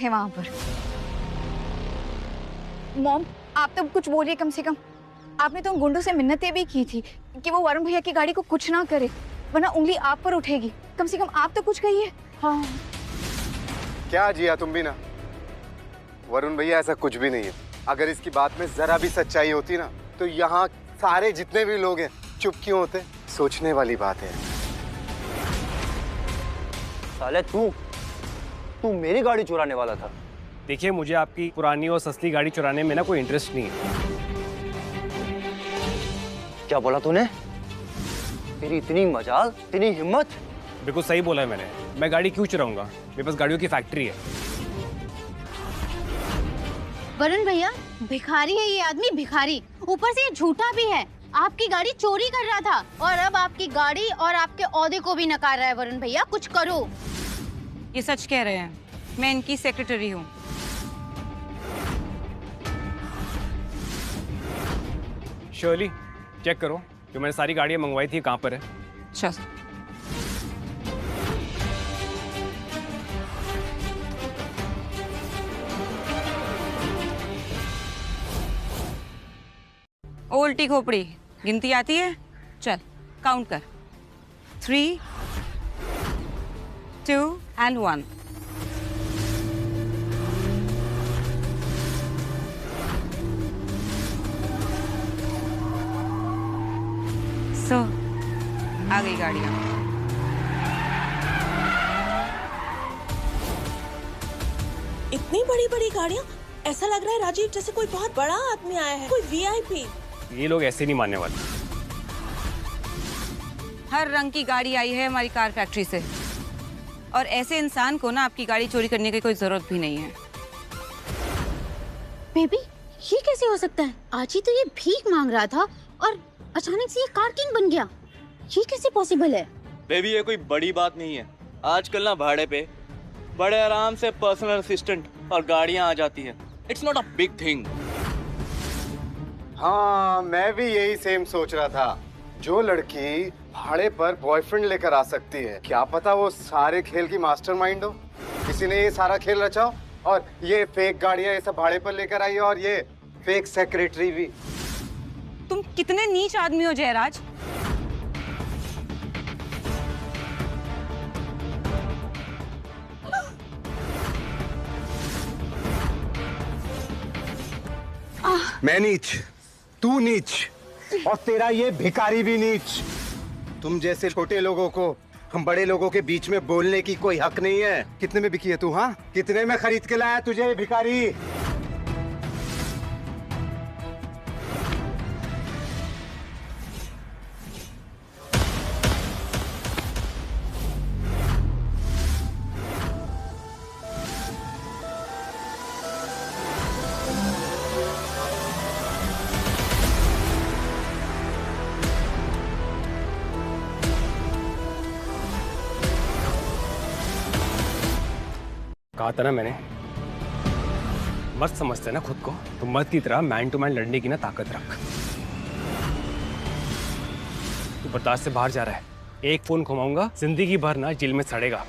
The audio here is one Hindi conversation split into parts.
थे वहां पर। मॉम, आप तो कुछ बोलिए कम से कम। आपने तो उन गुंडों से मिन्नतें भी की थी कि वो वरुण भैया की गाड़ी को कुछ ना करे, वरना उंगली आप पर उठेगी। कम से कम आप तो कुछ कहिए। हाँ। क्या जिया तुम भी ना, वरुण भैया ऐसा कुछ भी नहीं है। अगर इसकी बात में जरा भी सच्चाई होती ना तो यहाँ सारे जितने भी लोग हैं चुप क्यों होते? सोचने वाली बात है। साले तू मेरी गाड़ी चुराने वाला था। देखिए, मुझे आपकी पुरानी और सस्ती गाड़ी चुराने में ना कोई इंटरेस्ट नहीं है। क्या बोला तूने? तेरी इतनी मजाल, इतनी हिम्मत? बिल्कुल सही बोला है मैंने। मैं गाड़ी क्यों चुराऊंगा? मेरे पास गाड़ियों की फैक्ट्री है। वरुण भैया, भिखारी है ये आदमी, भिखारी। ऊपर से ये झूठा भी है। आपकी गाड़ी चोरी कर रहा था और अब आपकी गाड़ी और आपके ओहदे को भी नकार रहा है। वरुण भैया, कुछ करो। ये सच कह रहे हैं। मैं इनकी सेक्रेटरी हूँ। शर्ली, चेक करो जो मैंने सारी गाड़ियाँ मंगवाई थी कहाँ पर है। अच्छा। ओ उल्टी खोपड़ी, गिनती आती है? चल काउंट कर। 3, 2 and 1। सो आ गई गाड़ियाँ। इतनी बड़ी बड़ी गाड़ियाँ, ऐसा लग रहा है राजीव जैसे कोई बहुत बड़ा आदमी आया है, कोई वीआईपी। ये लोग ऐसे नहीं मानने वाले। हर रंग की गाड़ी आई है हमारी कार फैक्ट्री से, और ऐसे इंसान को ना आपकी गाड़ी चोरी करने की कोई जरूरत भी नहीं है। बेबी, ये कैसे हो सकता है? आज ही तो ये भीख मांग रहा था और अचानक से ये कार किंग बन गया। ये कैसे पॉसिबल है? बेबी, ये कोई बड़ी बात नहीं है। आजकल ना भाड़े पे बड़े आराम से पर्सनल असिस्टेंट और गाड़ियां आ जाती है। It's not a big thing. हाँ, मैं भी यही सेम सोच रहा था। जो लड़की भाड़े पर बॉयफ्रेंड लेकर आ सकती है, क्या पता वो सारे खेल की मास्टरमाइंड हो। किसी ने ये सारा खेल रचा हो और ये फेक गाड़ियां ये सब भाड़े पर लेकर आई और ये फेक सेक्रेटरी भी। तुम कितने नीच आदमी हो जयराज। मैं नीच, तू नीच और तेरा ये भिखारी भी नीच। तुम जैसे छोटे लोगों को हम बड़े लोगों के बीच में बोलने की कोई हक नहीं है। कितने में बिकी है तू? हाँ, कितने में खरीद के लाया तुझे ये भिखारी? कहा था ना मैंने, मत समझते ना खुद को तो मर्द की तरह मैन टू मैन लड़ने की ना ताकत रख। तू बर्दाश्त से बाहर जा रहा है। एक फोन घुमाऊंगा, जिंदगी भर ना जेल में सड़ेगा।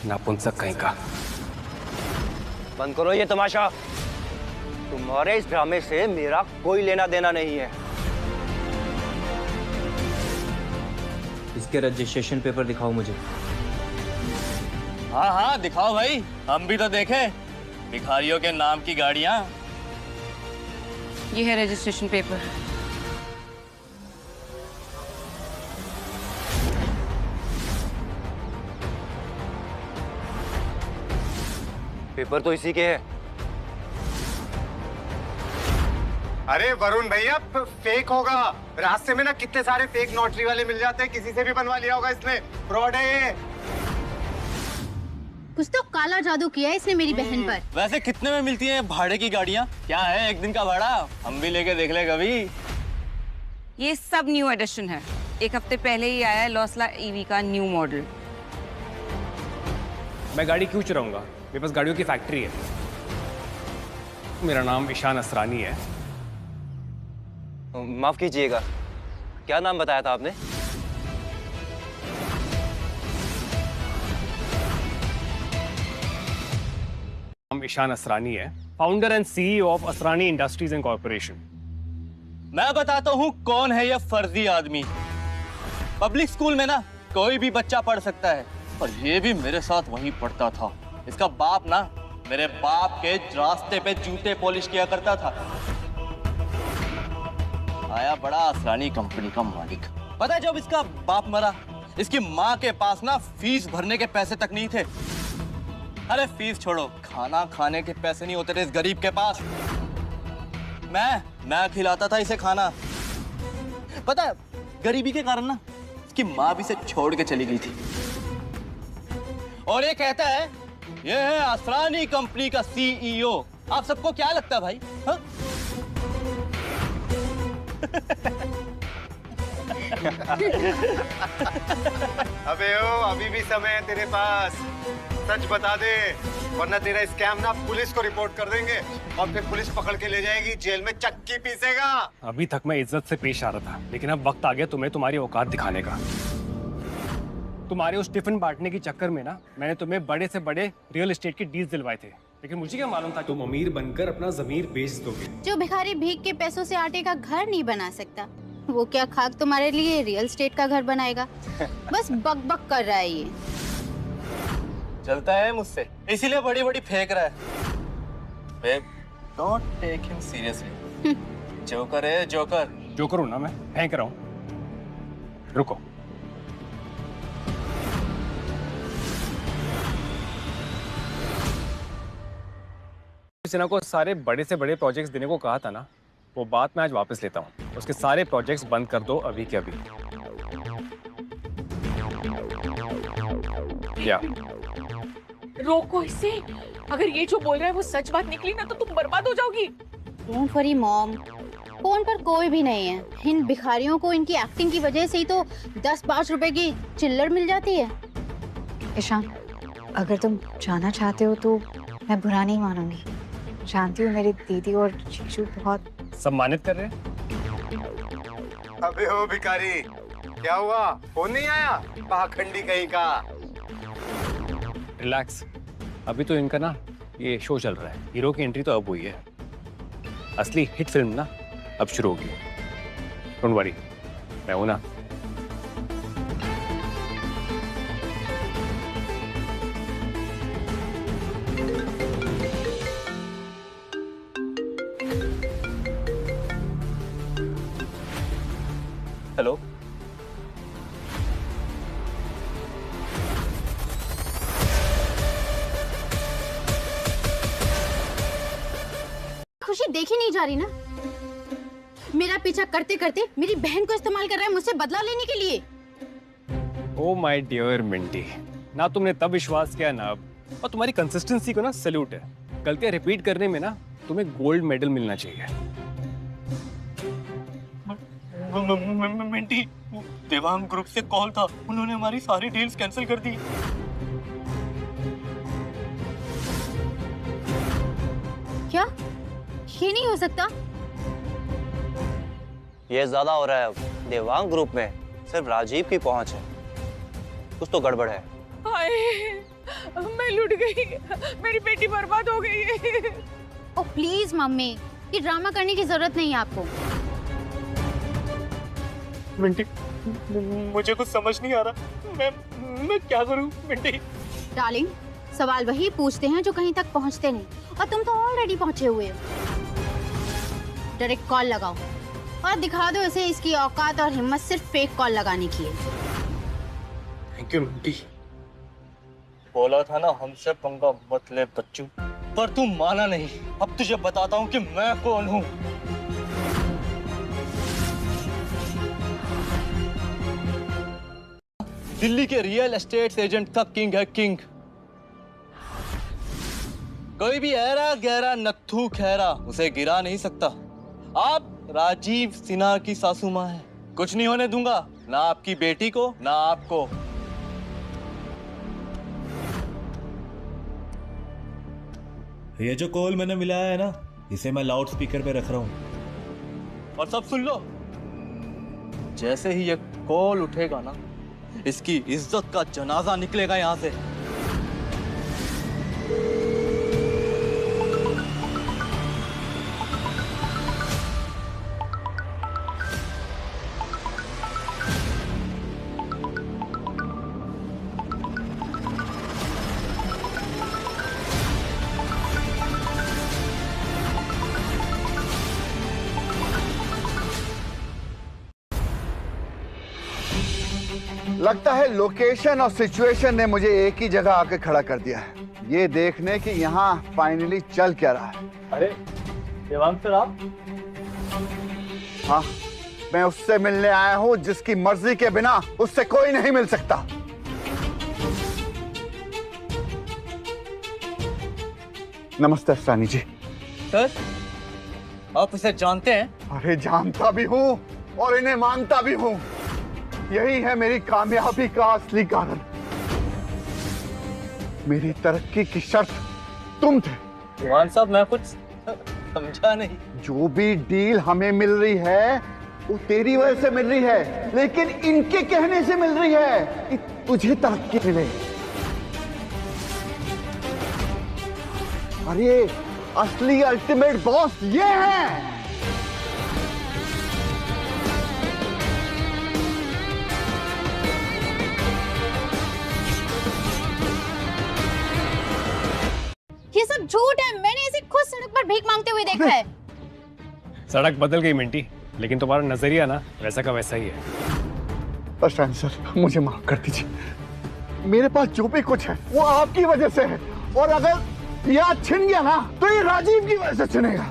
नापुंसक कहीं का। बंद करो ये तमाशा। तुम्हारे इस ड्रामे से मेरा कोई लेना देना नहीं है। इसके रजिस्ट्रेशन पेपर दिखाओ मुझे। हाँ हाँ दिखाओ भाई, हम भी तो देखें भिखारियों के नाम की गाड़ियाँ। ये है रजिस्ट्रेशन पेपर। पेपर तो इसी के है। अरे वरुण भैया, फेक होगा। रास्ते में ना कितने सारे फेक नोटरी वाले मिल जाते हैं, किसी से भी बनवा लिया होगा इसने। फ्रॉड है ये। कुछ तो काला जादू किया है इसने मेरी बहन पर। वैसे कितने में मिलती हैं भाड़े की गाड़ियाँ? क्या है एक दिन का भाड़ा? हम भी लेके देख ले कभी। ये सब न्यू एडिशन है। एक हफ्ते पहले ही आया है लॉसला ईवी का न्यू मॉडल। मैं गाड़ी क्यों चुराऊंगा? मेरे पास गाड़ियों की फैक्ट्री है। मेरा नाम ईशान असरानी है। माफ कीजिएगा, क्या नाम बताया था आपने? नाम ईशान असरानी है, founder and CEO of Asrani industries and corporation. मैं बताता हूँ कौन है यह फर्जी आदमी। पब्लिक स्कूल में ना कोई भी बच्चा पढ़ सकता है, और ये भी मेरे साथ वहीं पढ़ता था। इसका बाप ना मेरे बाप के रास्ते पे जूते पॉलिश किया करता था। आया बड़ा असरानी कंपनी का मालिक। पता है जब इसका बाप मरा, इसकी माँ के पास ना फीस भरने के पैसे तक नहीं थे। अरे फीस छोड़ो, खाना खाने के पैसे नहीं होते थे इस गरीब के पास। मैं खिलाता था इसे खाना। पता है गरीबी के कारण ना इसकी माँ भी इसे छोड़ के चली गई थी। और ये कहता है ये है असरानी कंपनी का सीईओ। आप सबको क्या लगता है भाई? हा? अबे ओ, अभी भी समय है तेरे पास, सच बता दे, वरना तेरा स्कैम ना पुलिस को रिपोर्ट कर देंगे और फिर पुलिस पकड़ के ले जाएगी, जेल में चक्की पीसेगा। अभी तक मैं इज्जत से पेश आ रहा था, लेकिन अब वक्त आ गया तुम्हें तुम्हारी औकात दिखाने का। तुम्हारे उस टिफिन बांटने के चक्कर में ना मैंने तुम्हें बड़े से बड़े रियल एस्टेट की डील्स दिलवाए थे, लेकिन मुझे क्या मालूम था तुम अमीर बनकर अपना जमीर बेच दोगे। जो भिखारी भीख के पैसों से आटे का घर नहीं बना सकता, वो क्या खाक तुम्हारे लिए रियल एस्टेट का घर बनाएगा? बस बक बक कर रहा है ये। चलता है मुझसे, इसीलिए बड़ी बड़ी फेंक रहा है। Babe, don't take him seriously. Joker है जोकर। जोकर हूं ना मैं, फेंक रहा हूं। रुको, सिन्हा को सारे बड़े से बड़े प्रोजेक्ट्स देने को कहा था ना, वो बात मैं आज वापस लेता हूँ। उसके सारे प्रोजेक्ट्स बंद कर दो अभी के अभी। क्या रोको इसे। अगर ये जो बोल रहा है वो सच बात निकली ना तो तुम बर्बाद हो जाओगी। डोंट वरी मॉम, फोन पर कोई भी नहीं है। इन भिखारियों को इनकी एक्टिंग की वजह से ही तो 10-5 रुपए की चिल्लर मिल जाती है। ईशान, अगर तुम जाना चाहते हो तो मैं बुरा नहीं मानूंगी। जानती हूँ मेरी दीदी और जीजू बहुत सम्मानित कर रहे हैं। अबे ओ भिखारी, क्या हुआ? फोन नहीं आया? पाखंडी कहीं का। रिलैक्स, अभी तो इनका ना ये शो चल रहा है। हीरो की एंट्री तो अब हुई है, असली हिट फिल्म ना अब शुरू होगी। डोंट वरी, मैं हूं ना। हेलो, खुशी देखी नहीं जा रही ना? मेरा पीछा करते करते मेरी बहन को इस्तेमाल कर रहा है मुझसे बदला लेने के लिए। ओ माय डियर मिंटी, ना तुमने तब विश्वास किया ना अब, और तुम्हारी कंसिस्टेंसी को ना सैल्यूट है। गलतियां रिपीट करने में ना तुम्हें गोल्ड मेडल मिलना चाहिए। मिंटी, देवांग ग्रुप से कॉल था, उन्होंने हमारी सारी डील्स कैंसिल कर दी। क्या? ये नहीं हो सकता। ये ज्यादा हो रहा है अब। देवांग ग्रुप में सिर्फ राजीव की पहुंच है, कुछ तो गड़बड़ है। हाय, मैं लुट गई, मेरी बेटी बर्बाद हो गई है। ओह प्लीज मम्मी, ये ड्रामा करने की जरूरत नहीं है आपको। मिंटी, मुझे कुछ समझ नहीं आ रहा। मैं क्या करूं मिंटी? डार्लिंग, सवाल वही पूछते हैं जो कहीं तक पहुंचते नहीं, और तुम तो ऑलरेडी पहुंचे हुए हो। डायरेक्ट कॉल लगाओ और दिखा दो इसे इसकी औकात और हिम्मत सिर्फ फेक कॉल लगाने की है। Thank you Minty. बोला था ना हमसे पंगा मत ले बच्चू, पर तू माना नहीं। अब तुझे बताता हूँ कि मैं कौन हूँ। दिल्ली के रियल एस्टेट एजेंट का किंग है किंग। कोई भी ऐरा गहरा नत्थू खैरा उसे गिरा नहीं सकता। आप राजीव सिन्हा की सासू माँ है, कुछ नहीं होने दूंगा, ना आपकी बेटी को ना आपको। ये जो कॉल मैंने मिलाया है ना, इसे मैं लाउड स्पीकर पे रख रहा हूँ। और सब सुन लो, जैसे ही ये कॉल उठेगा ना, इसकी इज्जत का जनाजा निकलेगा यहाँ से। लगता है लोकेशन और सिचुएशन ने मुझे एक ही जगह आके खड़ा कर दिया है, ये देखने कि यहाँ फाइनली चल क्या रहा है। अरे देवांग सर आप? हाँ, मैं उससे मिलने आया हूँ जिसकी मर्जी के बिना उससे कोई नहीं मिल सकता। नमस्ते सानी जी। सर आप उसे जानते हैं? अरे जानता भी हूँ और इन्हें मानता भी हूँ। यही है मेरी कामयाबी का असली कारण। मेरी तरक्की की शर्त तुम थे। देवांग साहब मैं कुछ समझा नहीं। जो भी डील हमें मिल रही है वो तेरी वजह से मिल रही है, लेकिन इनके कहने से मिल रही है कि तुझे तरक्की मिले। अरे असली अल्टीमेट बॉस ये है। ये सब झूठ है, मैंने इसे खुद सड़क पर भीख मांगते हुए देखा है। सड़क बदल गई मिंटी, लेकिन तुम्हारा नजरिया ना वैसा का वैसा ही है। प्रशांत सर, मुझे माफ कर दीजिए। मेरे पास जो भी कुछ है वो आपकी वजह से है, और अगर याद छिन गया ना तो ये राजीव की वजह से छिनेगा।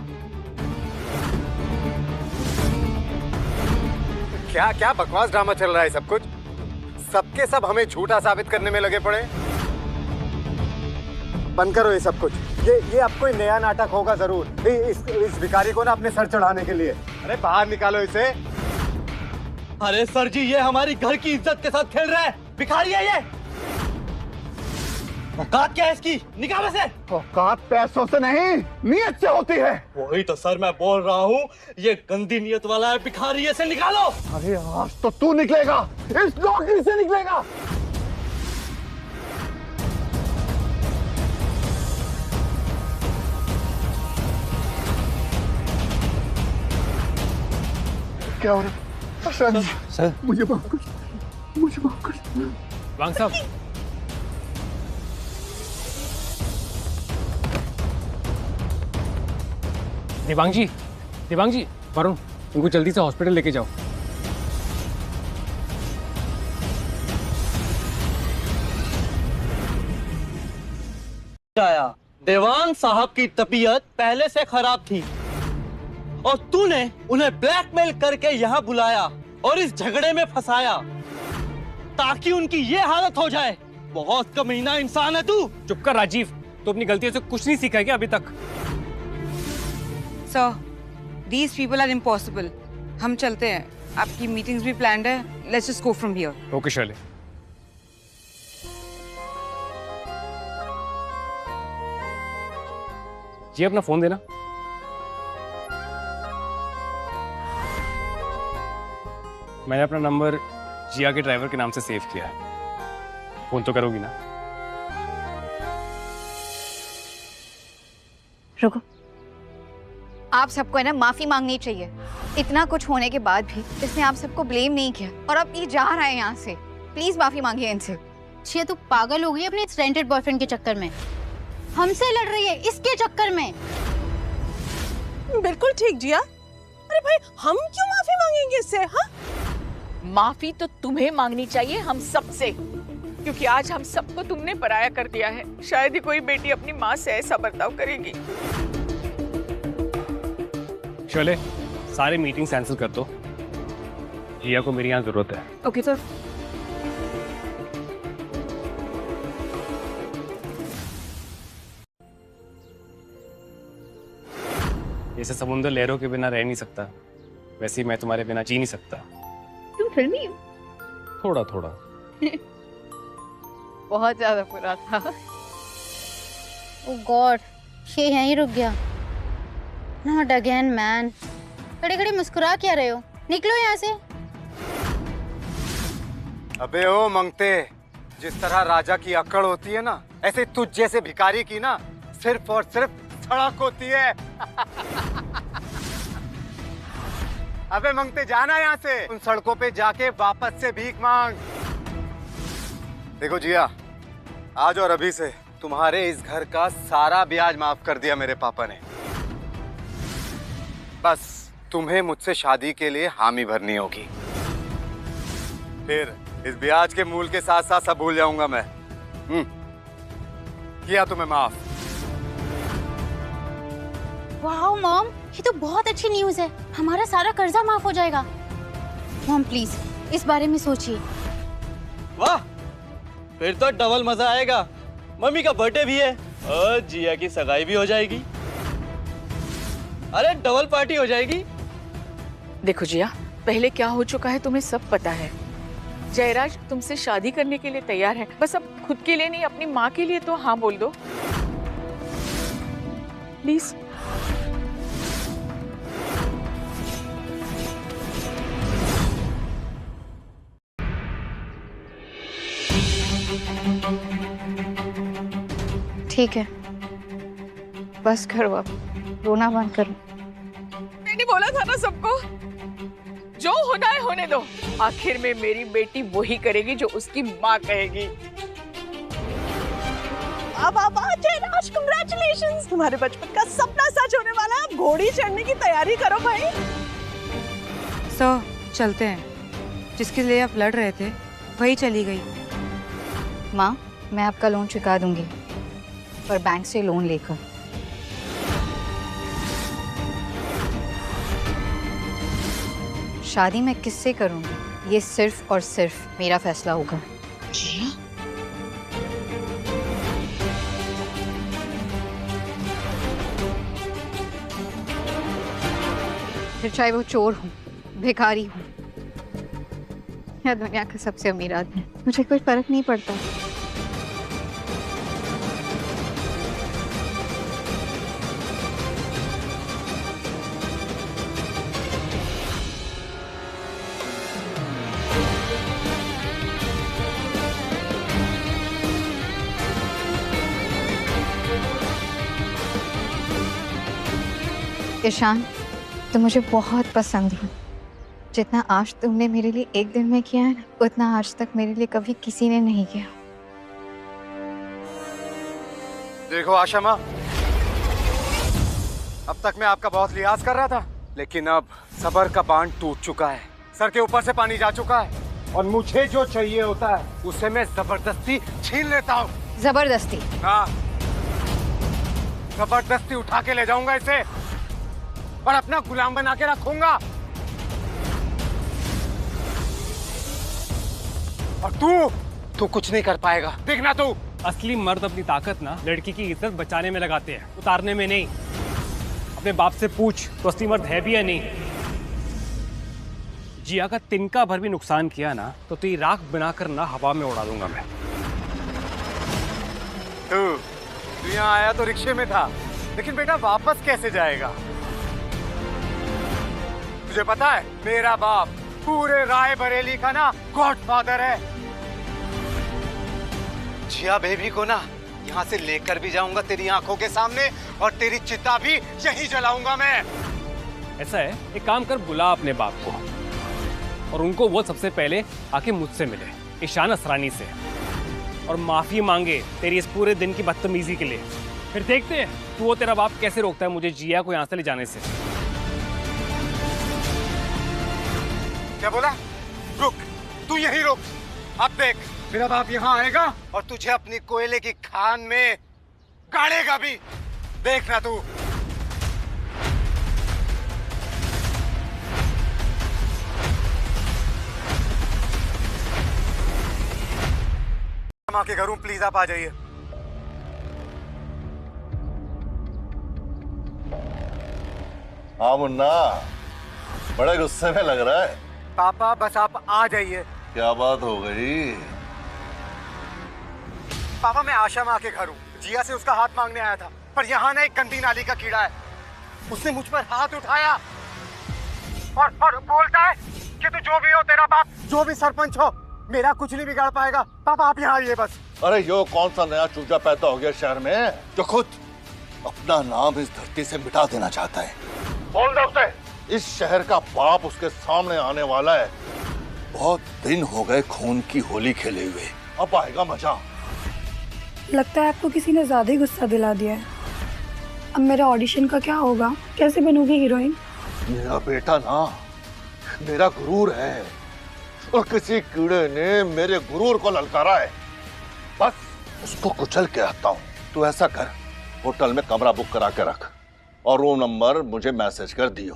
क्या क्या बकवास ड्रामा चल रहा है सब कुछ? सबके सब हमें झूठा साबित करने में लगे पड़े। बंद करो ये सब कुछ। ये अब कोई नया नाटक होगा जरूर इस भिखारी को ना अपने सर चढ़ाने के लिए। अरे बाहर निकालो इसे। अरे सर जी ये हमारी घर की इज्जत के साथ खेल रहा है। भिखारी है ये। औकात क्या है इसकी? निकालो इसे। औकात पैसों से नहीं नीयत से होती है। वही तो सर मैं बोल रहा हूँ, ये गंदी नीयत वाला है भिखारी, इसे निकालो। अरे आज तो तू निकलेगा, इस नौकरी से निकलेगा। क्या हो रहा है? सर मुझे माफ कर, मुझे माफ कर। वांग साहब, देवांग जी, वरुण, उनको जल्दी से हॉस्पिटल लेके जाओ। आया देवांग साहब की तबीयत पहले से खराब थी और तूने उन्हें ब्लैकमेल करके यहाँ बुलाया और इस झगड़े में फंसाया ताकि उनकी ये हालत हो जाए। बहुत कमीना इंसान है तू। चुप कर राजीव, तो अपनी गलतियों से कुछ नहीं सीखा है क्या अभी तक? Sir these people are impossible. हम चलते हैं, आपकी मीटिंग्स भी प्लान्ड है। Let's just go from here. Okay Shirley. जी अपना फोन देना। मैंने अपना नंबर जिया के ड्राइवर के नाम से सेव किया है। फोन तो करोगी ना? रुको, आप सबको है ना माफी मांगनी चाहिए। इतना कुछ होने के बाद भी इसने आप सबको ब्लेम नहीं किया और अब ये जा रहा है यहाँ से। प्लीज माफी मांगिए इनसे। छिया तू पागल हो गई अपने रेंटेड बॉयफ्रेंड के चक्कर में। हमसे लड़ रही है इसके चक्कर में। बिल्कुल ठीक जिया। अरे भाई हम क्यों माफी मांगेंगे इससे? हाँ, माफी तो तुम्हें मांगनी चाहिए हम सबसे, क्योंकि आज हम सबको तुमने पराया कर दिया है। शायद ही कोई बेटी अपनी माँ से ऐसा बर्ताव करेगी। शर्ले, सारे मीटिंग कैंसिल कर दो। जिया को मेरी यहाँ जरूरत है। Okay sir. जैसे समुद्र लहरों के बिना रह नहीं सकता, वैसे ही मैं तुम्हारे बिना जी नहीं सकता। तुम फिल्मी हो? थोड़ा थोड़ा। बहुत ज्यादा बुरा था। ओह गॉड, ये यहीं रुक गया। Not again man. खड़े खड़े मुस्कुरा क्या रहे हो? निकलो यहाँ से। अबे ओ मंगते, जिस तरह राजा की अक्कड़ होती है ना, ऐसे तुझ जैसे भिखारी की ना सिर्फ और सिर्फ सड़क होती है। अबे मंगते जाना यहाँ से। उन सड़कों पे जाके वापस से भीख मांग। देखो जिया, आज और अभी से तुम्हारे इस घर का सारा ब्याज माफ कर दिया मेरे पापा ने। बस तुम्हें मुझसे शादी के लिए हामी भरनी होगी। फिर इस ब्याज के मूल के साथ साथ सब भूल जाऊंगा मैं। किया तुम्हें माफ। वाह मॉम, ये तो बहुत अच्छी न्यूज़ है। हमारा सारा कर्जा माफ हो जाएगा। मॉम प्लीज इस बारे में सोचिए। वाह, फिर तो डबल मजा आएगा। मम्मी का बर्थडे भी है और जिया की सगाई भी हो जाएगी। अरे डबल पार्टी हो जाएगी। देखो जिया, पहले क्या हो चुका है तुम्हें सब पता है। जयराज तुमसे शादी करने के लिए तैयार है। बस अब खुद के लिए नहीं, अपनी माँ के लिए तो हाँ बोल दो प्लीज। ठीक है, बस करो अब, रोना बंद करो। मैंने बोला था ना सबको, जो होना है होने दो। आखिर में मेरी बेटी वही करेगी जो उसकी माँ कहेगी। अब जयराज, कांग्रेचुलेशंस, तुम्हारे बचपन का सपना सच होने वाला है। अब घोड़ी चढ़ने की तैयारी करो भाई। सो चलते हैं। जिसके लिए आप लड़ रहे थे वही चली गई। माँ, मैं आपका लोन चुका दूंगी, पर बैंक से लोन लेकर। शादी मैं किससे करूंगी, ये सिर्फ और सिर्फ मेरा फैसला होगा। फिर चाहे वो चोर हो, भिखारी हो या दुनिया का सबसे अमीर आदमी, मुझे कोई फर्क नहीं पड़ता। ईशान, तुम मुझे बहुत पसंद हो। जितना आज तुमने मेरे लिए एक दिन में किया है, उतना आज तक मेरे लिए कभी किसी ने नहीं किया। देखो आशा माँ, अब तक मैं आपका बहुत लिहाज कर रहा था, लेकिन अब सबर का बांध टूट चुका है। सर के ऊपर से पानी जा चुका है और मुझे जो चाहिए होता है उसे मैं जबरदस्ती छीन लेता हूँ। जबरदस्ती? हाँ, जबरदस्ती उठा के ले जाऊंगा इसे और अपना गुलाम बना के रखूंगा। और तू कुछ नहीं कर पाएगा, देखना तू। असली मर्द अपनी ताकत ना लड़की की इज्जत बचाने में लगाते हैं, उतारने में नहीं। अपने बाप से पूछ तो असली मर्द है भी या नहीं। जिया का तिनका भर भी नुकसान किया ना तो तेरी राख बनाकर ना हवा में उड़ा दूंगा मैं। तू यहाँ आया तो रिक्शे में था, लेकिन बेटा वापस कैसे जाएगा? तुझे पता है मेरा बाप पूरे रायबरेली का ना गॉडफादर है। जिया बेबी को ना यहाँ से लेकर भी जाऊंगा तेरी आंखों के सामने और तेरी चिता भी यहीं जलाऊंगा मैं। ऐसा है, एक काम कर, बुला अपने बाप को और उनको वो सबसे पहले आके मुझसे मिले, ईशान असरानी से, और माफी मांगे तेरी इस पूरे दिन की बदतमीजी के लिए। फिर देखते हैं तू वो तेरा बाप कैसे रोकता है मुझे जिया को यहाँ से ले जाने से। क्या बोला? रुक, तू यहीं रुक। अब देख, मेरा बाप यहाँ आएगा और तुझे अपनी कोयले की खान में गाड़ेगा भी। देखना तू। माँ के घर हूँ, प्लीज आप आ जाइए। हाँ मुन्ना, बड़े गुस्से में लग रहा है। पापा बस आप आ जाइए। क्या बात हो गई? पापा मैं आशा माँ के घर हूँ। जिया से उसका हाथ मांगने आया था, पर यहाँ ना एक गंदी नाली का कीड़ा है। उसने मुझ पर हाथ उठाया और बोलता है कि तू जो भी हो, तेरा बाप जो भी सरपंच हो, मेरा कुछ नहीं बिगाड़ पाएगा। पापा आप यहाँ आइए बस। अरे यो कौन सा नया चूजा पैदा हो गया शहर में जो खुद अपना नाम इस धरती से मिटा देना चाहता है? बोल दो उसे। इस शहर का बाप उसके सामने आने वाला है। बहुत दिन हो गए खून की होली खेले हुए, अब आएगा मजा। लगता है आपको किसी ने ज्यादा ही गुस्सा दिला दिया है। अब मेरा ऑडिशन का क्या होगा? कैसे बनूंगी हीरोइन? मेरा बेटा ना मेरा गुरूर है। और किसी कीड़े ने मेरे गुरूर को ललकारा है, बस उसको कुचल के आता हूँ। तू ऐसा कर, होटल में कमरा बुक करा के रख और रूम नंबर मुझे मैसेज कर दियो।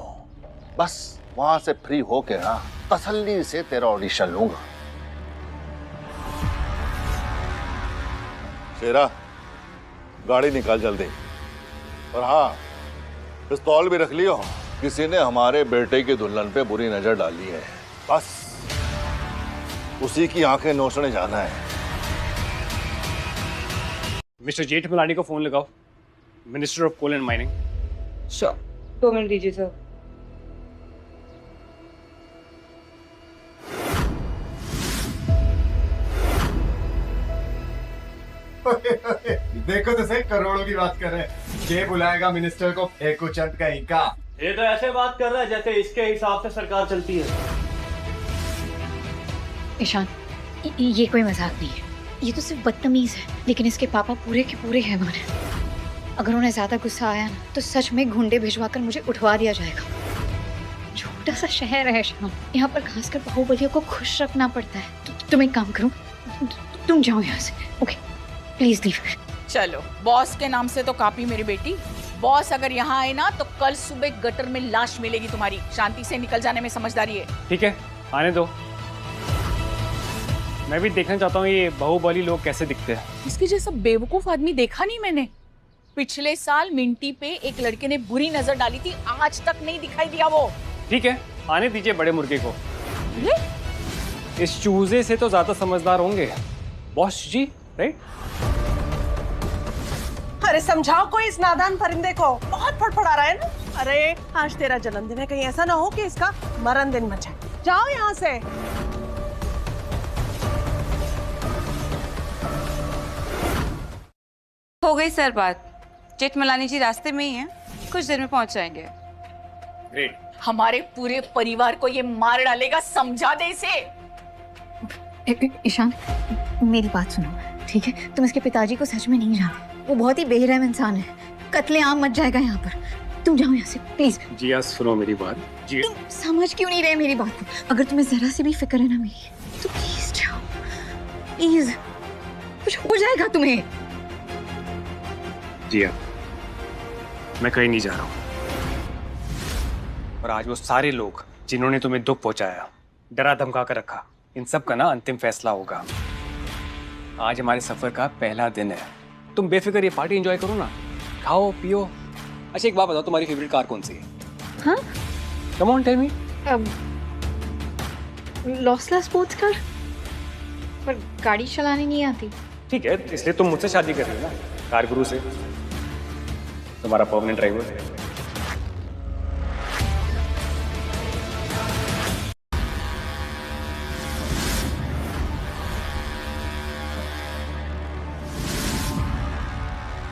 बस वहां से फ्री होके ना तसल्ली से तेरा ऑडिशन लूंगा। शेरा, गाड़ी निकाल जल्दी। और हाँ, पिस्तौल भी रख लियो, किसी ने हमारे बेटे की दुल्हन पे बुरी नजर डाली है, बस उसी की आंखें नोचने जाना है। मिस्टर जेठमलानी को फोन लगाओ, minister of coal and mining. Sure, 2 minute दीजिए सर। देखो तो सही, करोड़ों की बात कर रहे हैं। ये बुलाएगा मिनिस्टर को, फेंकू चंद कहीं का। ये तो ऐसे बात कर रहा है जैसे इसके हिसाब से सरकार चलती है। ईशान, ये कोई मजाक नहीं है, ये तो सिर्फ बदतमीज है, लेकिन इसके पापा पूरे के पूरे हैवान हैं। अगर उन्हें ज्यादा गुस्सा आया ना तो सच में गुंडे भिजवाकर मुझे उठवा दिया जाएगा। छोटा सा शहर है ईशान, यहाँ पर खासकर बाहुबलियों को खुश रखना पड़ता है। तुम एक काम करो, तुम जाओ यहाँ से, ओके? Please leave. चलो, बॉस के नाम से तो कापी मेरी बेटी। बॉस अगर यहाँ आए ना तो कल सुबह गटर में लाश मिलेगी तुम्हारी। शांति से निकल जाने में समझदारी है। ठीक है, आने दो। मैं भी देखना चाहता हूँ ये बाहुबली लोग कैसे दिखते हैं। इसके जैसा बेवकूफ आदमी देखा नहीं मैंने। पिछले साल मिंटी पे एक लड़के ने बुरी नजर डाली थी, आज तक नहीं दिखाई दिया वो। ठीक है, आने दीजिए बड़े मुर्गे को। इस चूजे से तो ज्यादा समझदार होंगे बॉस जी, राइट? अरे समझाओ कोई इस नादान परिंदे को, बहुत फड़फड़ा रहा है ना। अरे आज तेरा जन्मदिन है, कहीं ऐसा ना हो कि इसका मरण दिन बन जाए। जाओ यहाँ से। हो गई सर बात, जेठमलानी जी रास्ते में ही हैं, कुछ देर में पहुंच जाएंगे। ग्रेट। हमारे पूरे परिवार को ये मार डालेगा, समझा दे इसे। ईशान, मेरी बात सुनो, ठीक है? तुम इसके पिताजी को सच में नहीं जानते, वो बहुत ही बेरहम इंसान है। कत्लेआम मच जाएगा यहाँ पर। तुम जाओ यहाँ से प्लीज। जिया सुनो मेरी बात। जी, तुम समझ क्यों नहीं रहे मेरी बात को? अगर तुम्हें जरा सी भी फिक्र है ना मेरी, तो प्लीज जाओ, प्लीज। कुछ हो जाएगा तुम्हें। जिया, मैं कहीं नहीं जा रहा हूँ। और आज वो सारे लोग जिन्होंने तुम्हें दुख पहुंचाया, डरा धमका कर रखा, इन सब का ना अंतिम फैसला होगा। आज हमारे सफर का पहला दिन है। तुम बेफिक्र ये पार्टी एंजॉय करो ना, खाओ पियो। अच्छा एक बात बताओ, तुम्हारी फेवरेट कार कौन सी है? हाँ? Come on tell me. लॉसला स्पोर्ट्स कार, पर गाड़ी चलानी नहीं आती। ठीक है, इसलिए तुम मुझसे शादी कर रही हो ना, कार गुरु से, तुम्हारा परमानेंट ड्राइवर।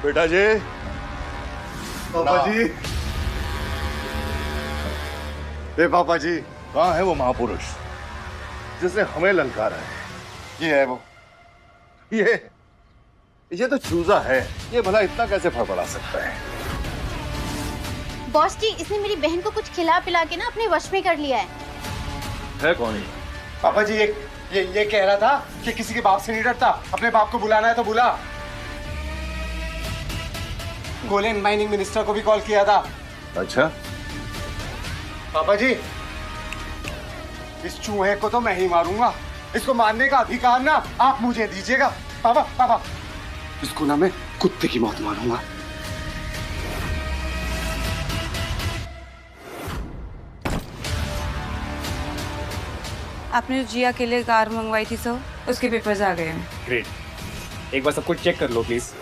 बेटा जी, पापा जी, ए पापा जी, कहाँ है वो महापुरुष जिसने हमें ललकारा है? ये है वो। ये तो चूजा है, ये भला इतना कैसे फड़फड़ा सकता है? बॉस जी, इसने मेरी बहन को कुछ खिला पिला के ना अपने वश में कर लिया है कौन ये? पापा जी, ये कह रहा था कि किसी के बाप से नहीं डरता, अपने बाप को बुलाना है तो बुला। कोल एंड माइनिंग मिनिस्टर को भी कॉल किया था। अच्छा पापा जी, इस चूहे को तो मैं ही मारूंगा। इसको मारने का अधिकार ना आप मुझे दीजिएगा। पापा, इसको ना मैं कुत्ते की मौत मारूंगा। आपने जो जिया के लिए कार मंगवाई थी सर, उसके पेपर्स आ गए हैं। ग्रेट, एक बार सब कुछ चेक कर लो प्लीज।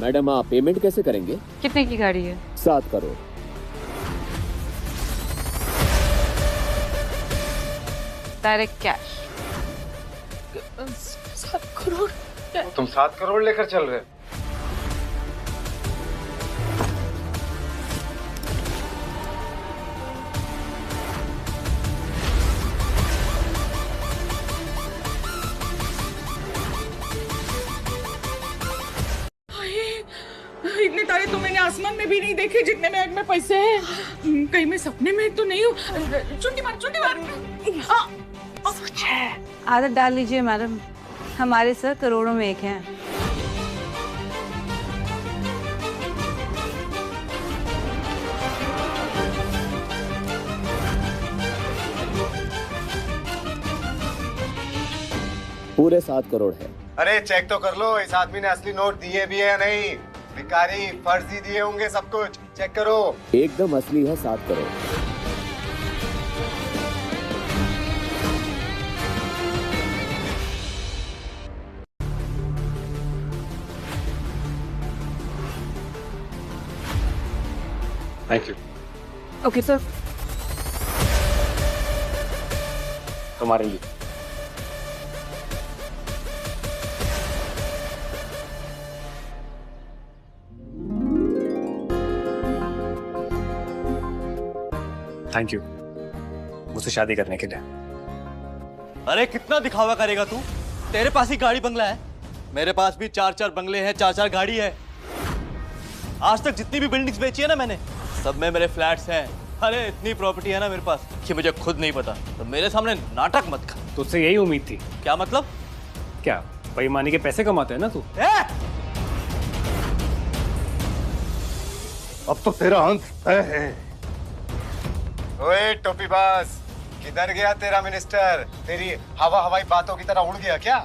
मैडम, आप पेमेंट कैसे करेंगे? कितने की गाड़ी है? 7 करोड़। Direct cash. 7 करोड़? तुम 7 करोड़ लेकर चल रहे हो? इतने सितारे तो मैंने आसमान में भी नहीं देखे जितने बैग में पैसे हैं। कहीं मैं सपने में तो नहीं हूँ। चुंडी मार चुंडी मार। सच है। आदत डाल लीजिए मैडम, हमारे सर करोड़ों में एक हैं। पूरे 7 करोड़ है। अरे चेक तो कर लो, इस आदमी ने असली नोट दिए भी है या नहीं। भिखारी फर्जी दिए होंगे सब कुछ, चेक करो। एकदम असली है 7 crore. Thank you. Okay sir. तुम्हारे लिए। थैंक यू मुझसे शादी करने के लिए। अरे कितना दिखावा करेगा तू? तेरे पास ही गाड़ी बंगला है, मेरे पास भी 4-4 बंगले हैं, 4-4 गाड़ी है। आज तक जितनी भी बिल्डिंग्स बेची है ना मैंने, सब में मेरे फ्लैट्स हैं। अरे इतनी प्रॉपर्टी है ना मेरे पास कि मुझे खुद नहीं पता। तो मेरे सामने नाटक मत कर। तुझसे यही उम्मीद थी। क्या मतलब? क्या बेईमानी के पैसे कमाते हैं ना तू? अब तो तेरा अंत तय है। ओए टोपीबाज, किधर गया तेरा मिनिस्टर? तेरी हवा हवाई बातों की तरह उड़ गया क्या?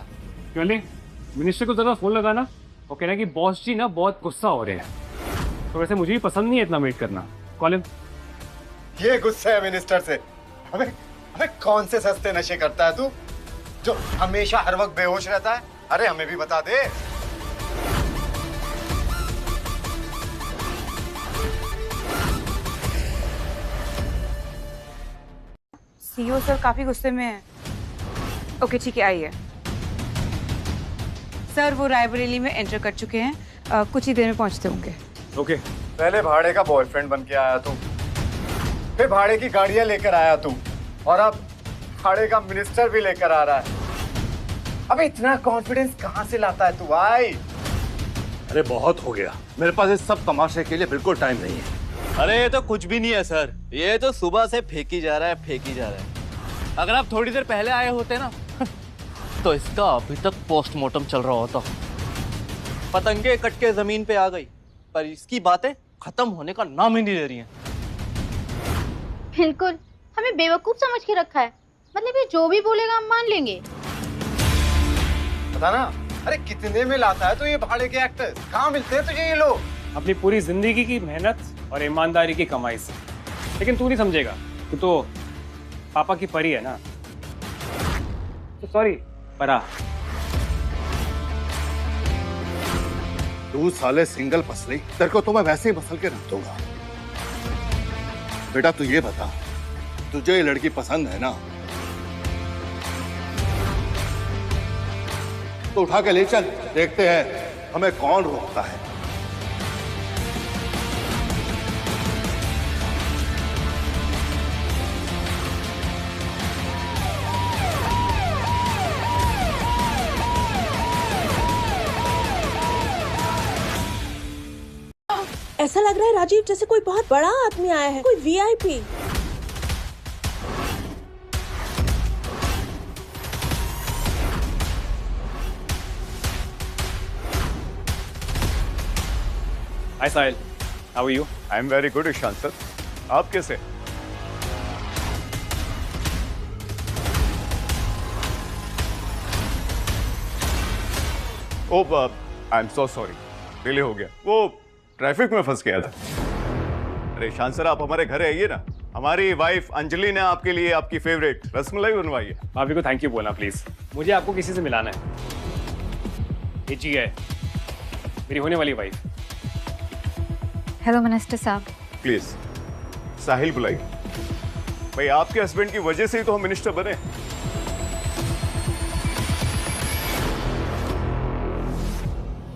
क्यों नहीं? मिनिस्टर को जरा फोन लगाना। वो कह रहा है कि बॉस जी ना बहुत गुस्सा हो रहे हैं। तो वैसे मुझे भी पसंद नहीं है इतना वेट करना। Call him. ये गुस्सा है मिनिस्टर से? हमें हमें कौन से सस्ते नशे करता है तू, जो हमेशा हर वक्त बेहोश रहता है? अरे हमें भी बता दे। सीईओ सर काफी गुस्से में है। ओके ठीक है, आइए। सर वो रायबरेली में एंटर कर चुके हैं, कुछ ही देर में पहुंचते होंगे। ओके। पहले भाड़े का बॉयफ्रेंड बन के आया तू, फिर भाड़े की गाड़ियां लेकर आया तू, और अब भाड़े का मिनिस्टर भी लेकर आ रहा है। अब इतना कॉन्फिडेंस कहां से लाता है तू भाई? अरे बहुत हो गया, मेरे पास इस सब तमाशे के लिए बिल्कुल टाइम नहीं है। अरे ये तो कुछ भी नहीं है सर, ये तो सुबह से फेंकी जा रहा है, फेंकी जा रहा है। अगर आप थोड़ी देर पहले आए होते ना तो इसका अभी तक पोस्टमार्टम चल रहा होता। पतंगे कट के जमीन पे आ गई, पर इसकी बातें खत्म होने का नाम ही नहीं ले रही हैं। बिल्कुल, हमें बेवकूफ समझ के रखा है। मतलब ये जो भी बोलेगा हम मान लेंगे। पता ना, अरे कितने में लाता है तो ये भाड़े के एक्टर्स? कहाँ मिलते हैं तुझे ये लोग? अपनी पूरी जिंदगी की मेहनत और ईमानदारी की कमाई से। लेकिन तू नहीं समझेगा, तू तो पापा की परी है ना। तो सॉरी परा। तू साले सिंगल पसली, तेरे को तो मैं वैसे ही बसल के रख दूंगा। बेटा तू ये बता, तुझे ये लड़की पसंद है ना? तो उठा के ले चल, देखते हैं हमें कौन रोकता है। ऐसा लग रहा है राजीव जैसे कोई बहुत बड़ा आदमी आया है, कोई VIP. Hi Sahil, how are you? I am very good Ishan sir, आप कैसे? Oh I am so sorry, delay हो गया, वो ट्रैफिक में फंस गया था। अरे ईशान सर आप हमारे घर आइए ना, हमारी वाइफ अंजलि ने आपके लिए आपकी फेवरेट रसमलाई बनवाई है। भाभी को थैंक यू बोलना प्लीज, मुझे आपको किसी से मिलाना है। ये जी है मेरी होने वाली वाइफ। हेलो मिनिस्टर साहब। प्लीज साहिल बुलाइए। भाई आपके हस्बैंड की वजह से ही तो हम मिनिस्टर बने।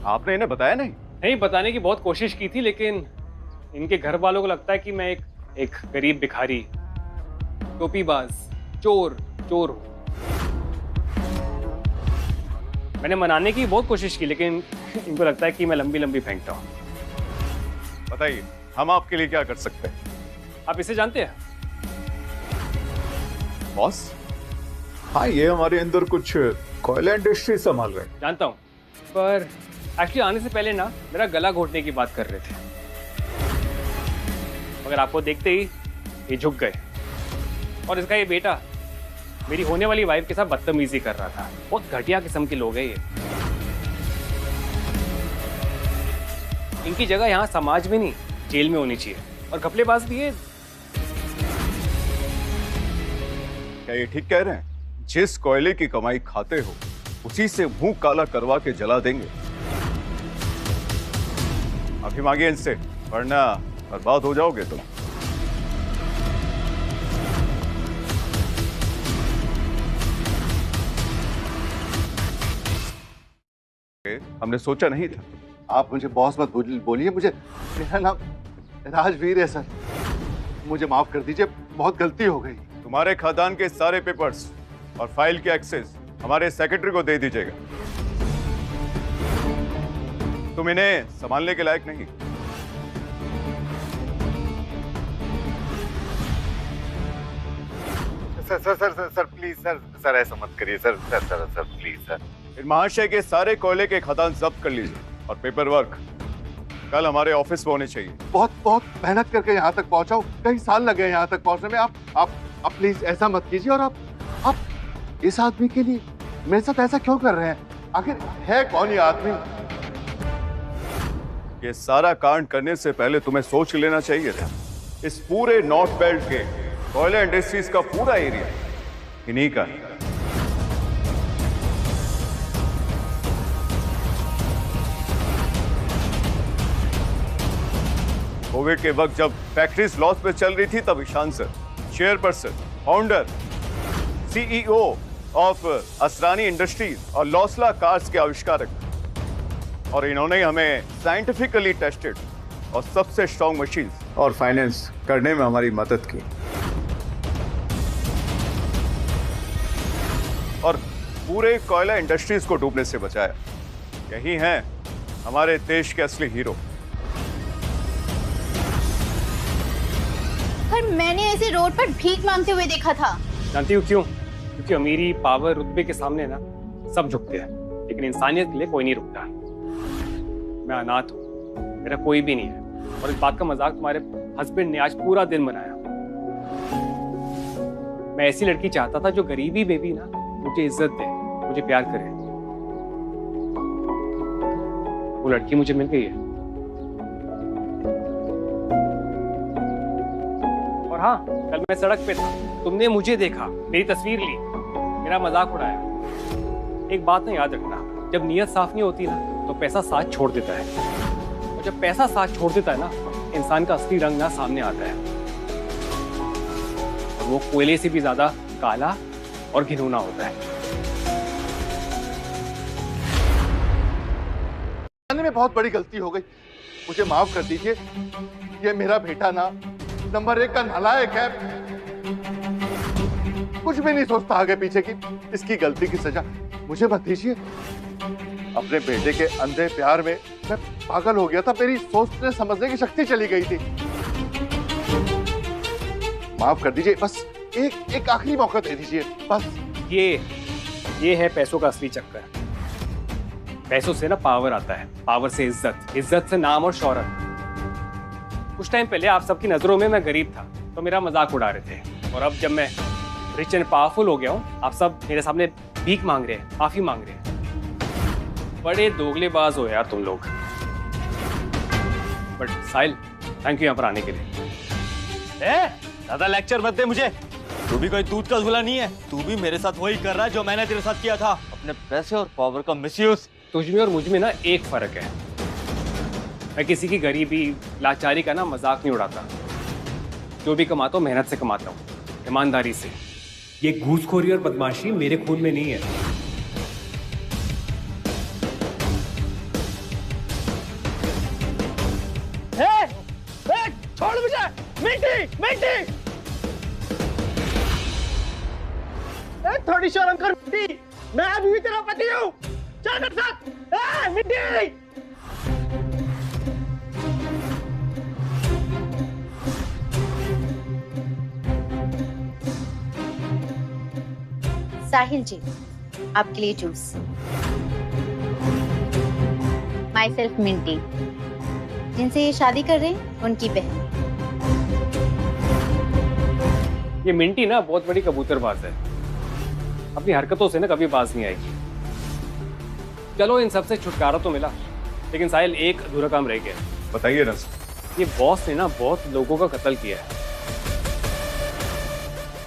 आपने इन्हें बताया नहीं? नहीं, बताने की बहुत कोशिश की थी, लेकिन इनके घर वालों को लगता है कि मैं एक गरीब भिखारी, टोपीबाज, चोर हूं। मैंने मनाने की बहुत कोशिश की, लेकिन इनको लगता है कि मैं लंबी लंबी फेंकता हूँ। बताइए, हम आपके लिए क्या कर सकते हैं? आप इसे जानते हैं? बॉस, हाँ, ये हमारे अंदर कुछ कोयला इंडस्ट्री संभाल रहे हैं। जानता हूँ, पर एक्चुअली आने से पहले ना मेरा गला घोटने की बात कर रहे थे, मगर आपको देखते ही ये झुक गए। और इसका ये बेटा मेरी होने वाली वाइफ के साथ बदतमीजी कर रहा था। बहुत घटिया किस्म के लोग हैं ये। इनकी जगह यहाँ समाज में नहीं, जेल में होनी चाहिए। और घपलेबाज भी है। क्या ये ठीक कह रहे हैं? जिस कोयले की कमाई खाते हो उसी से मुंह काला करवा के जला देंगे। माफी मांगिए इनसे, वरना बर्बाद हो जाओगे तुम। हमने सोचा नहीं था। आप मुझे बॉस मत बोलिए, मुझे मेरा नाम राजवीर है सर। मुझे माफ कर दीजिए, बहुत गलती हो गई। तुम्हारे खादान के सारे पेपर्स और फाइल के एक्सेस हमारे सेक्रेटरी को दे दीजिएगा। तुम इन्हें संभालने के लायक नहीं। सर प्लीज सर ऐसा मत करिए सर प्लीज सर। इन महाशय के सारे कोयले के खदान जब्त कर लीजिए और पेपर वर्क कल हमारे ऑफिस में होने चाहिए। बहुत मेहनत करके यहाँ तक पहुँचा हूँ, कई साल लगे यहाँ तक पहुँचने में। आप प्लीज ऐसा मत कीजिए। और आप इस आदमी के लिए मेरे साथ ऐसा क्यों कर रहे हैं? आखिर है कौन ये आदमी? ये सारा कांड करने से पहले तुम्हें सोच लेना चाहिए था। इस पूरे नॉर्थ बेल्ट के कोयला इंडस्ट्रीज का पूरा एरिया इन्हीं का है। कोविड के वक्त जब फैक्ट्रीज लॉस पे चल रही थी, तब Ishan sir chairperson, founder, CEO of Asrani industries और लॉसला कार्स के आविष्कारक, और इन्होंने हमें साइंटिफिकली टेस्टेड और सबसे स्ट्रॉन्ग मशीन और फाइनेंस करने में हमारी मदद की और पूरे कोयला इंडस्ट्रीज को डूबने से बचाया। यही हैं हमारे देश के असली हीरो। पर मैंने ऐसे रोड पर भीख मांगते हुए देखा था। जानती हूँ क्यों? क्योंकि अमीरी, पावर, रुतबे के सामने ना सब झुकते हैं, लेकिन इंसानियत के लिए कोई नहीं रुकता। मैं अनाथ हूँ, मेरा कोई भी नहीं है, और इस बात का मजाक तुम्हारे हस्बैंड ने आज पूरा दिन मनाया। मैं ऐसी लड़की चाहता था जो गरीबी में भी ना मुझे इज्जत दे, मुझे प्यार करे। वो लड़की मुझे मिल गई है। और हाँ, कल मैं सड़क पे था, तुमने मुझे देखा, मेरी तस्वीर ली, मेरा मजाक उड़ाया। एक बात ना याद रखना, जब नीयत साफ नहीं होती ना तो पैसा साथ छोड़ देता है, और जब पैसा साथ छोड़ देता है ना, इंसान का असली रंग ना सामने आता है, और वो कोयले से भी ज्यादा काला और घिनौना होता है। में बहुत बड़ी गलती हो गई, मुझे माफ कर दीजिए। ये मेरा बेटा ना नंबर 1 का नालायक है, कुछ भी नहीं सोचता आगे पीछे की। इसकी गलती की सजा मुझे मत दीजिए। अपने बेटे के अंधे प्यार में मैं पागल हो गया था, मेरी सोचने समझने की शक्ति चली गई थी। माफ कर दीजिए, बस एक आखिरी मौका दे दीजिए बस। ये है पैसों का असली चक्कर। पैसों से ना पावर आता है, पावर से इज्जत, इज्जत से नाम और शोहरत। कुछ टाइम पहले आप सबकी नजरों में मैं गरीब था तो मेरा मजाक उड़ा रहे थे, और अब जब मैं रिच एंड पावरफुल हो गया हूँ, आप सब मेरे सामने भीख मांग रहे हैं, माफी मांग रहे हैं। बड़े दोगलेबाज हो यार तुम लोग। बट साहिल, थैंक यू यहाँ पर आने के लिए। ज्यादा लेक्चर मत दे मुझे। तू भी कोई दूध का झूला नहीं है, तू भी मेरे साथ वही कर रहा है जो मैंने तेरे साथ किया था, अपने पैसे और पावर का मिसयूज। तुझ में और मुझ में ना एक फर्क है, मैं किसी की गरीबी, लाचारी का ना मजाक नहीं उड़ाता। जो भी कमाता हूँ मेहनत से कमाता हूँ, ईमानदारी से। ये घूसखोरी और बदमाशी मेरे खून में नहीं है। छोड़ मुझे, मिट्टी थोड़ी शर्म कर मिट्टी, मैं अभी भी तेरा पति हूँ। चल मेरे साथ। मिट्टी साहिल जी, आपके लिए जूस। माई सेल्फ मिंटी, जिनसे ये शादी कर रहे हैं उनकी बहन। ये मिंटी ना बहुत बड़ी कबूतरबाज है, अपनी हरकतों से ना कभी बाज नहीं आएगी। चलो इन सबसे छुटकारा तो मिला, लेकिन साहिल एक अधूरा काम रह गया। बताइए ना। ये बॉस ने ना बहुत लोगों का कत्ल किया है,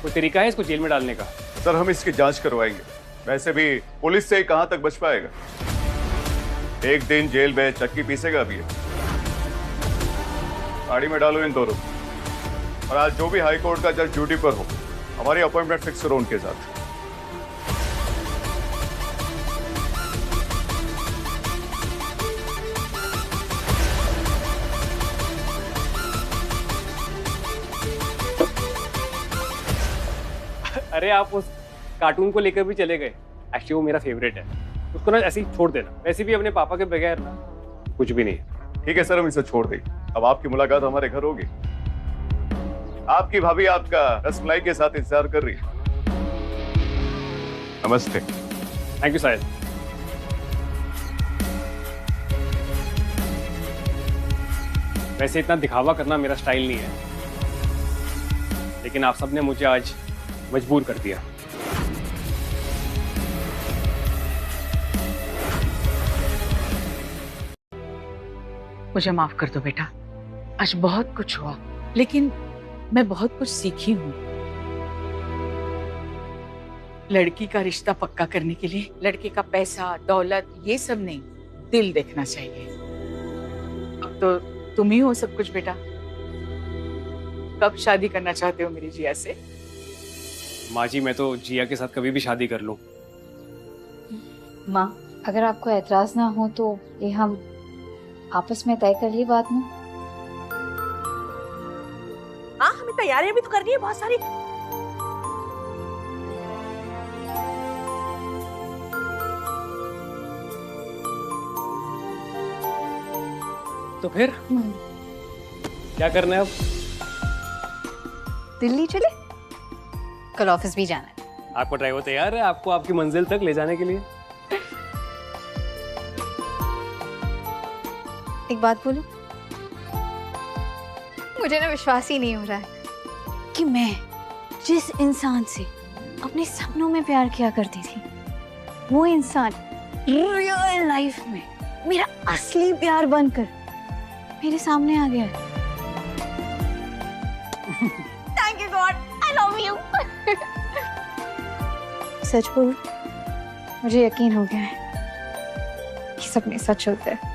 कोई तरीका है इसको जेल में डालने का? सर हम इसकी जांच करवाएंगे, वैसे भी पुलिस से कहां तक बच पाएगा। एक दिन जेल में चक्की पीसेगा भी। गाड़ी में डालो इन दोनों, और आज जो भी हाई कोर्ट का जज ड्यूटी पर हो हमारी अपॉइंटमेंट फिक्स करो उनके साथ। अरे आप उस कार्टून को लेकर भी चले गए, एक्चुअली वो मेरा फेवरेट है, उसको ना ऐसे ही छोड़ देना। वैसे भी अपने पापा के बगैर ना कुछ भी नहीं। ठीक है सर, हम इसे छोड़ देंगे। अब आपकी मुलाकात हमारे घर होगी। आपकी भाभी आपका रसमलाई के साथ इंतजार कर रही है। नमस्ते। थैंक यू साहिल। वैसे इतना दिखावा करना मेरा स्टाइल नहीं है, लेकिन आप सबने मुझे आज मजबूर कर दिया। मुझे माफ कर दो बेटा, आज बहुत कुछ हुआ, लेकिन मैं बहुत कुछ सीखी हूँ। लड़की का रिश्ता पक्का करने के लिए लड़के का पैसा दौलत ये सब नहीं, दिल देखना चाहिए। अब तो तुम ही हो सब कुछ बेटा। कब शादी करना चाहते हो मेरी जिया से? माँ जी मैं तो जिया के साथ कभी भी शादी कर लूं। माँ अगर आपको एतराज ना हो तो ये हम आपस में तय कर लिए बात में। हाँ हमें तैयारियां भी तो करनी है बहुत सारी। तो फिर क्या करना है अब? दिल्ली चले, कल ऑफिस भी जाना है। आपका ड्राइवर तैयार है आपको आपकी मंजिल तक ले जाने के लिए? एक बात बोलूं, मुझे ना विश्वास ही नहीं हो रहा है कि मैं जिस इंसान से अपने सपनों में प्यार किया करती थी, वो इंसान रियल लाइफ में मेरा असली प्यार बनकर मेरे सामने आ गया है। Thank you God, I love you. सच बोलूं, मुझे यकीन हो गया है कि सपने सच होते हैं।